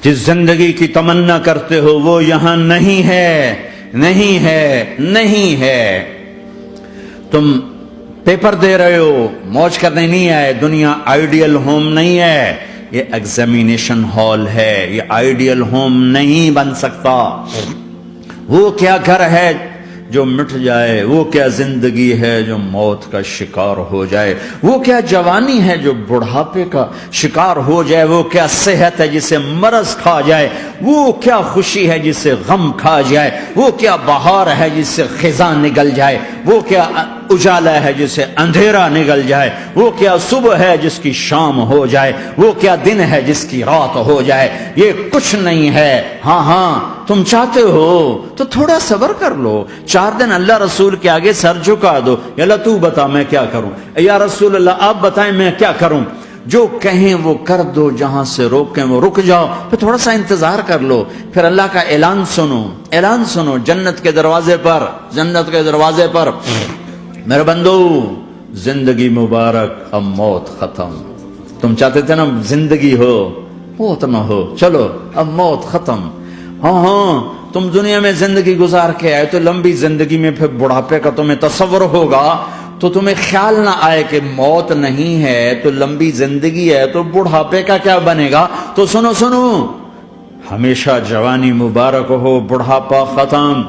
جس زندگی کی تمنا کرتے ہو وہ یہاں نہیں ہے، نہیں ہے، نہیں ہے۔ تم پیپر دے رہے ہو، موج کرنے نہیں آئے۔ دنیا آئیڈیل ہوم نہیں ہے، یہ ایگزامینیشن ہال ہے، یہ آئیڈیل ہوم نہیں بن سکتا۔ وہ کیا گھر ہے جو مٹ جائے، وہ کیا زندگی ہے جو موت کا شکار ہو جائے، وہ کیا جوانی ہے جو بڑھاپے کا شکار ہو جائے، وہ کیا صحت ہے جسے مرض کھا جائے، وہ کیا خوشی ہے جسے غم کھا جائے، وہ کیا بہار ہے جس سے خزاں نگل جائے، وہ کیا اجالا ہے جسے اندھیرا نگل جائے، وہ کیا صبح ہے جس کی شام ہو جائے، وہ کیا دن ہے جس کی رات ہو جائے۔ یہ کچھ نہیں ہے۔ ہاں تم چاہتے ہو تو تھوڑا صبر کر لو، 4 دن اللہ رسول کے آگے سر جھکا دو، یا اللہ تو بتا میں کیا کروں، یا رسول اللہ آپ بتائیں میں کیا کروں۔ جو کہیں وہ کر دو، جہاں سے روکیں وہ رک جاؤ، پھر تھوڑا سا انتظار کر لو، پھر اللہ کا اعلان سنو، اعلان سنو جنت کے دروازے پر، جنت کے دروازے پر، میرے بندو زندگی مبارک، اب موت ختم۔ تم چاہتے تھے نا زندگی ہو، موت نہ ہو، چلو اب موت ختم۔ ہاں تم دنیا میں زندگی گزار کے آئے تو لمبی زندگی میں پھر بڑھاپے کا تمہیں تصور ہوگا، تو تمہیں خیال نہ آئے کہ موت نہیں ہے تو لمبی زندگی ہے تو بڑھاپے کا کیا بنے گا۔ تو سنو سنو، ہمیشہ جوانی مبارک ہو، بڑھاپا ختم۔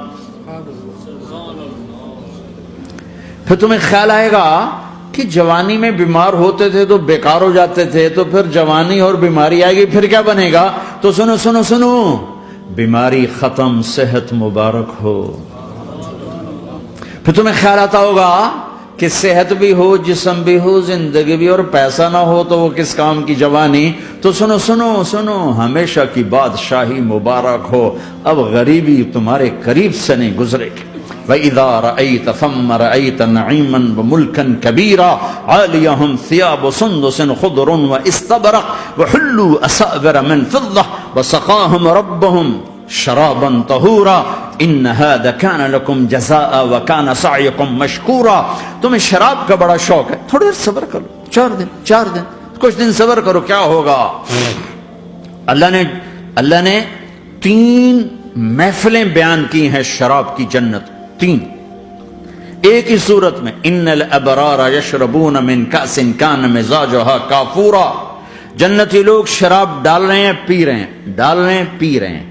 پھر تمہیں خیال آئے گا کہ جوانی میں بیمار ہوتے تھے تو بیکار ہو جاتے تھے، تو پھر جوانی اور بیماری آئے گی، پھر کیا بنے گا۔ تو سنو سنو سنو، بیماری ختم، صحت مبارک ہو۔ پھر تمہیں خیال آتا ہوگا کہ صحت بھی ہو، جسم بھی ہو، زندگی بھی، اور پیسہ نہ ہو تو وہ کس کام کی جوانی۔ تو سنو سنو سنو، ہمیشہ کی بادشاہی مبارک ہو، اب غریبی تمہارے قریب سے نہیں گزرے گی۔ وَإِذَا رَأَيْتَ ثَمَّ رَأَيْتَ نَعِيمًا وَمُلْكًا كَبِيرًا عَالِيَهُمْ ثِيَابُ سُنْدُسٍ خُضْرٌ وَإِسْتَبْرَقٍ وَحُلُّوا أَسَاوِرَ مِنْ فِضَّةٍ وَسَقَاهُمْ رَبُّهُمْ شَرَابًا طَهُورًا إِنَّ هَذَا كَانَ لَكُمْ جَزَاءً وَكَانَ سَعْيُكُمْ مَشْكُورًا۔ تمہیں شراب کا بڑا شوق ہے، تھوڑی دیر صبر کرو، 4 دن کچھ دن صبر کرو، کیا ہوگا۔ اللہ نے 3 محفلیں بیان کی ہیں شراب کی جنت، 3 ایک ہی صورت میں۔ ان الابرار یشربون من کأس کان مزاجها کافورا۔ جنتی لوگ شراب ڈال رہے ہیں، پی رہے ہیں، ڈال رہے ہیں، پی رہے ہیں۔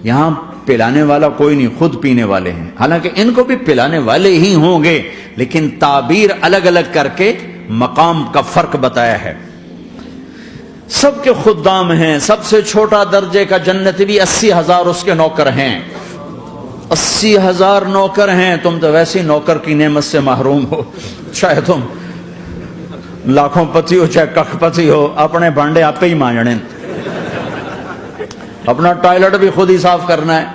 یہاں پلانے والا کوئی نہیں، خود پینے والے ہیں، حالانکہ ان کو بھی پلانے والے ہی ہوں گے، لیکن تعبیر الگ الگ کر کے مقام کا فرق بتایا ہے۔ سب کے خدام ہیں، سب سے چھوٹا درجے کا جنتی بھی 80,000 اس کے نوکر ہیں، 80,000 نوکر ہیں۔ تم تو ویسی نوکر کی نعمت سے محروم ہو، چاہے تم لاکھوں پتی ہو چاہے کخ پتی ہو، اپنے بانڈے آپ پہ ہی مانجنے، اپنا ٹوائلٹ بھی خود ہی صاف کرنا ہے۔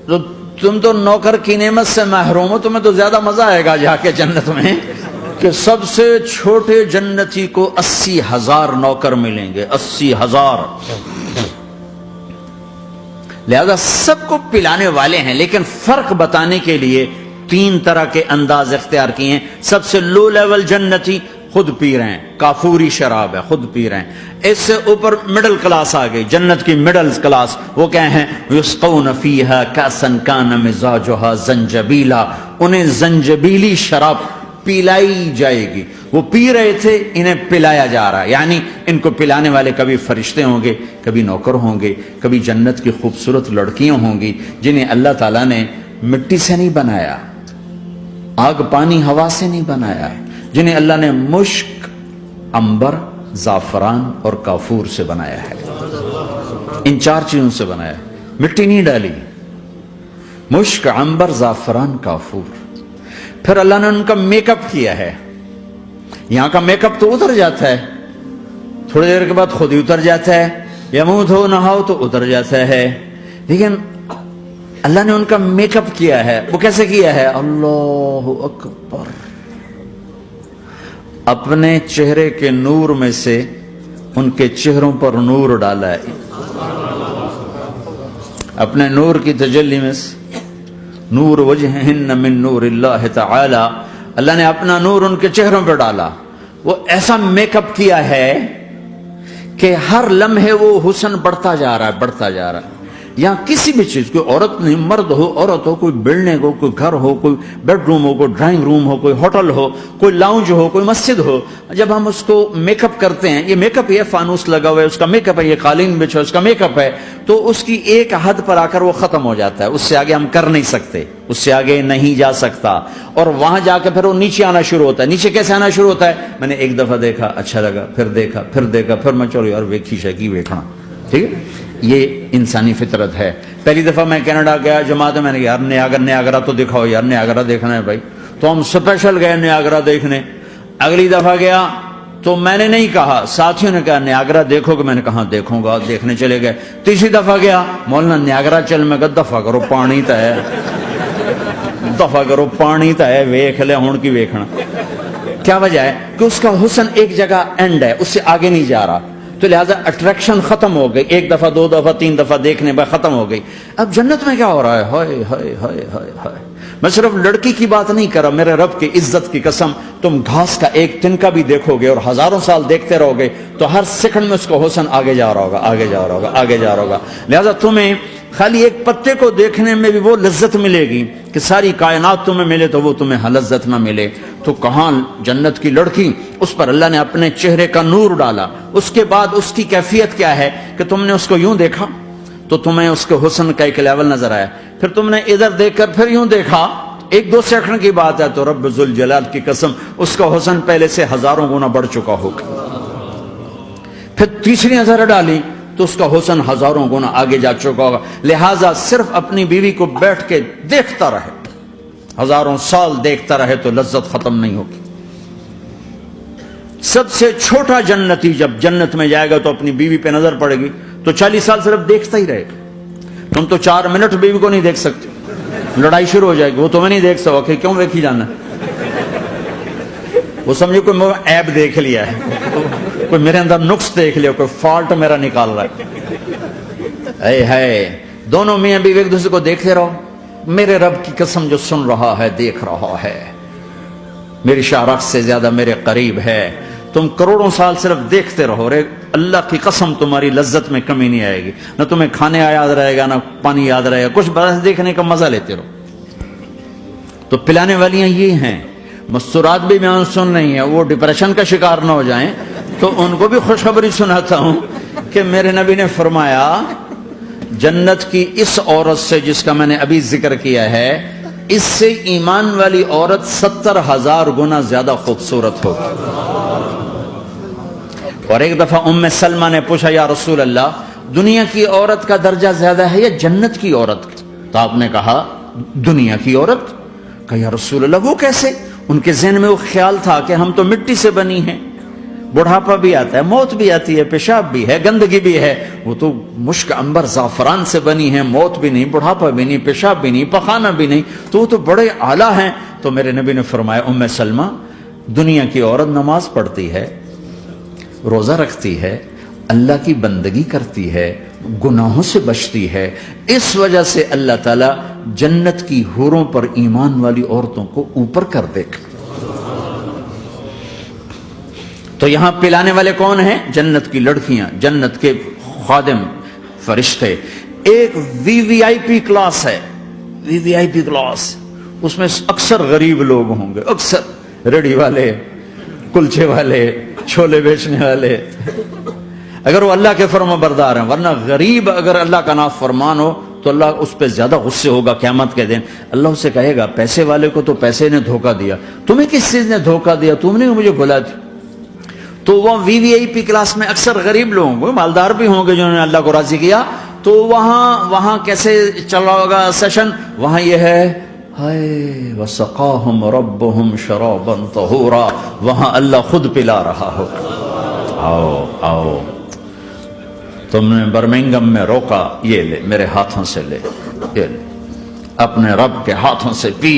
تو تم تو نوکر کی نعمت سے محروم ہو، تمہیں تو زیادہ مزہ آئے گا جا کے جنت میں کہ سب سے چھوٹے جنتی کو 80,000 نوکر ملیں گے، 80,000۔ لہذا سب کو پلانے والے ہیں، لیکن فرق بتانے کے لیے 3 طرح کے انداز اختیار کیے ہیں۔ سب سے لو لیول جنتی خود پی رہے ہیں، کافوری شراب ہے، خود پی رہے ہیں۔ اس سے اوپر مڈل کلاس آ گئی، جنت کی مڈل کلاس، وہ کیا ہیں؟ یسقون فیہا کأسا کان مزاجها زنجبیلا، انہیں زنجبیلی شراب پلائی جائے گی۔ وہ پی رہے تھے، انہیں پلایا جا رہا ہے، یعنی ان کو پلانے والے کبھی فرشتے ہوں گے، کبھی نوکر ہوں گے، کبھی جنت کی خوبصورت لڑکیاں ہوں گی جنہیں اللہ تعالیٰ نے مٹی سے نہیں بنایا، آگ پانی ہوا سے نہیں بنایا، جنہیں اللہ نے مشک، عنبر، زعفران اور کافور سے بنایا ہے۔ ان 4 چیزوں سے بنایا ہے، مٹی نہیں ڈالی، مشک، عنبر، زعفران، کافور۔ پھر اللہ نے ان کا میک اپ کیا ہے۔ یہاں کا میک اپ تو اتر جاتا ہے، تھوڑی دیر کے بعد خود ہی اتر جاتا ہے، یا منہ دھو نہاؤ تو اتر جاتا ہے، لیکن اللہ نے ان کا میک اپ کیا ہے۔ وہ کیسے کیا ہے؟ اللہ اکبر، اپنے چہرے کے نور میں سے ان کے چہروں پر نور ڈالا ہے، اپنے نور کی تجلی میں سے، نور وجہہن من نور اللہ تعالی، اللہ نے اپنا نور ان کے چہروں پہ ڈالا۔ وہ ایسا میک اپ کیا ہے کہ ہر لمحے وہ حسن بڑھتا جا رہا ہے، بڑھتا جا رہا ہے. یہاں کسی بھی چیز، کوئی عورت نہیں، مرد ہو، عورت ہو، کوئی بلڈنگ ہو، کوئی گھر ہو، کوئی بیڈ روم ہو، کوئی ڈرائنگ روم ہو، کوئی ہوٹل ہو، کوئی لاؤنج ہو، کوئی مسجد ہو، جب ہم اس کو میک اپ کرتے ہیں، یہ میک اپ، یہ فانوس لگا ہوا ہے اس کا میک اپ ہے، یہ قالین بچھا اس کا میک اپ ہے، تو اس کی ایک حد پر آ کر وہ ختم ہو جاتا ہے، اس سے آگے ہم کر نہیں سکتے، اس سے آگے نہیں جا سکتا، اور وہاں جا کے پھر وہ نیچے آنا شروع ہوتا ہے. نیچے کیسے آنا شروع ہوتا ہے؟ میں نے ایک دفعہ دیکھا، اچھا لگا، پھر دیکھا، پھر دیکھا، پھر میں چلو یار ویکھی شیکی ویکھنا. ٹھیک ہے، یہ انسانی فطرت ہے. پہلی دفعہ میں کینیڈا گیا جماعت میں نے کہا یار نیاگرا تو دکھاؤ یار، نیاگرا دیکھنا ہے بھائی، تو ہم اسپیشل گئے نیاگرا دیکھنے. اگلی دفعہ گیا تو میں نے نہیں کہا، ساتھیوں نے کہا نیاگرا دیکھو گے، میں نے کہا دیکھوں گا، دیکھنے چلے گئے. تیسری دفعہ گیا، مولانا نیاگرا چل، میں کہا دفعہ کرو پانی تا ہے، دفعہ کرو پانی تا ہے، ویکھ لے ہون کی ویکھنا. کیا وجہ ہے؟ کہ اس کا حسن ایک جگہ اینڈ ہے، اس سے آگے نہیں جا رہا، تو لہٰذا اٹریکشن ختم ہو گئی. ایک دفعہ، دو دفعہ، تین دفعہ دیکھنے بعد ختم ہو گئی. اب جنت میں کیا ہو رہا ہے؟ ہائے ہائے ہائے ہائے ہائے. میں صرف لڑکی کی بات نہیں کر رہا، میرے رب کی عزت کی قسم، تم گھاس کا ایک تنکا بھی دیکھو گے اور ہزاروں سال دیکھتے رہو گے تو ہر سیکنڈ میں اس کا حسن آگے جا رہا ہوگا، آگے جا رہا ہوگا، آگے جا رہا ہوگا. لہٰذا تمہیں خالی ایک پتے کو دیکھنے میں بھی وہ لذت ملے گی کہ ساری کائنات تمہیں ملے تو وہ تمہیں لذت نہ ملے. تو کہاں جنت کی لڑکی، اس پر اللہ نے اپنے چہرے کا نور ڈالا. اس کے بعد اس کی کیفیت کیا ہے کہ تم نے اس کو یوں دیکھا تو تمہیں اس کے حسن کا ایک لیول نظر آیا، پھر تم نے ادھر دیکھ کر پھر یوں دیکھا، ایک دو سیکنڈ کی بات ہے، تو رب ذوالجلال کی قسم اس کا حسن پہلے سے ہزاروں گنا بڑھ چکا ہوگا. پھر تیسری نظر ڈالی تو اس کا حسن ہزاروں گنا آگے جا چکا ہوگا. لہٰذا صرف اپنی بیوی کو بیٹھ کے دیکھتا رہے، ہزاروں سال دیکھتا رہے تو لذت ختم نہیں ہوگی. سب سے چھوٹا جنتی جب جنت میں جائے گا تو اپنی بیوی پہ نظر پڑے گی تو 40 سال صرف دیکھتا ہی رہے گا. تم تو 4 منٹ بیوی کو نہیں دیکھ سکتے، لڑائی شروع ہو جائے گی. وہ تمہیں نہیں دیکھ سکتا کہ کیوں دیکھی جانا، وہ سمجھے کوئی عیب دیکھ لیا ہے، کوئی میرے اندر نقص دیکھ لیا، کوئی فالٹ میرا نکال رہا ہے. اے ہے دونوں میاں بیوی ایک دوسرے کو دیکھتے رہو. میرے رب کی قسم جو سن رہا ہے، دیکھ رہا ہے، میری شارخ سے زیادہ میرے قریب ہے. تم کروڑوں سال صرف دیکھتے رہو، رے اللہ کی قسم تمہاری لذت میں کمی نہیں آئے گی. نہ تمہیں کھانے یاد رہے گا، نہ پانی یاد رہے گا، کچھ بس دیکھنے کا مزہ لیتے رہو. تو پلانے والیاں یہ ہیں. مستورات بھی میں سن رہی ہیں، وہ ڈپریشن کا شکار نہ ہو جائیں، تو ان کو بھی خوشخبری سناتا ہوں کہ میرے نبی نے فرمایا جنت کی اس عورت سے جس کا میں نے ابھی ذکر کیا ہے، اس سے ایمان والی عورت 70,000 گنا زیادہ خوبصورت ہوگی. اور ایک دفعہ ام سلمہ نے پوچھا یا رسول اللہ، دنیا کی عورت کا درجہ زیادہ ہے یا جنت کی عورت کا؟ تو آپ نے کہا دنیا کی عورت. کہا یا رسول اللہ وہ کیسے؟ ان کے ذہن میں وہ خیال تھا کہ ہم تو مٹی سے بنی ہیں، بڑھاپا بھی آتا ہے، موت بھی آتی ہے، پیشاب بھی ہے، گندگی بھی ہے. وہ تو مشک عنبر زعفران سے بنی ہیں، موت بھی نہیں، بڑھاپا بھی نہیں، پیشاب بھی نہیں، پخانہ بھی نہیں، تو وہ تو بڑے اعلیٰ ہیں. تو میرے نبی نے فرمایا ام سلمہ، دنیا کی عورت نماز پڑھتی ہے، روزہ رکھتی ہے، اللہ کی بندگی کرتی ہے، گناہوں سے بچتی ہے، اس وجہ سے اللہ تعالیٰ جنت کی حوروں پر ایمان والی عورتوں کو اوپر کر دے گا. تو یہاں پلانے والے کون ہیں؟ جنت کی لڑکیاں، جنت کے خادم فرشتے. ایک وی وی آئی پی کلاس ہے، وی وی آئی پی کلاس، اس میں اکثر غریب لوگ ہوں گے، اکثر ریڑھی والے، کلچے والے، چھولے بیچنے والے، اگر وہ اللہ کے فرما بردار ہیں. ورنہ غریب اگر اللہ کا نافرمان ہو تو اللہ اس پہ زیادہ غصے ہوگا قیامت کے دن. اللہ اسے کہے گا پیسے والے کو تو پیسے نے دھوکہ دیا، تمہیں کس چیز نے دھوکہ دیا؟ تم نے مجھے بھلا دی. تو وہ وی وی آئی پی کلاس میں اکثر غریب لوگ ہوں گے، مالدار بھی ہوں گے جنہوں نے اللہ کو راضی کیا. تو وہاں کیسے چل رہا ہوگا سیشن؟ وہاں یہ ہے ہائے وسقاہم ربہم شرابا طہورا، وہاں اللہ خود پلا رہا ہو. آؤ آؤ، تم نے برمنگم میں روکا، یہ لے میرے ہاتھوں سے لے، یہ لے اپنے رب کے ہاتھوں سے پی.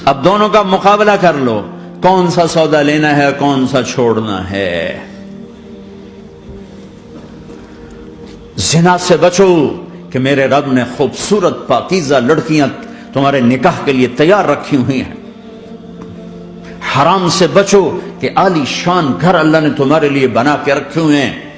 اب دونوں کا مقابلہ کر لو، کون سا سودا لینا ہے، کون سا چھوڑنا ہے. زنا سے بچو کہ میرے رب نے خوبصورت پاکیزہ لڑکیاں تمہارے نکاح کے لیے تیار رکھی ہوئی ہیں. حرام سے بچو کہ عالی شان گھر اللہ نے تمہارے لیے بنا کے رکھے ہوئے ہیں.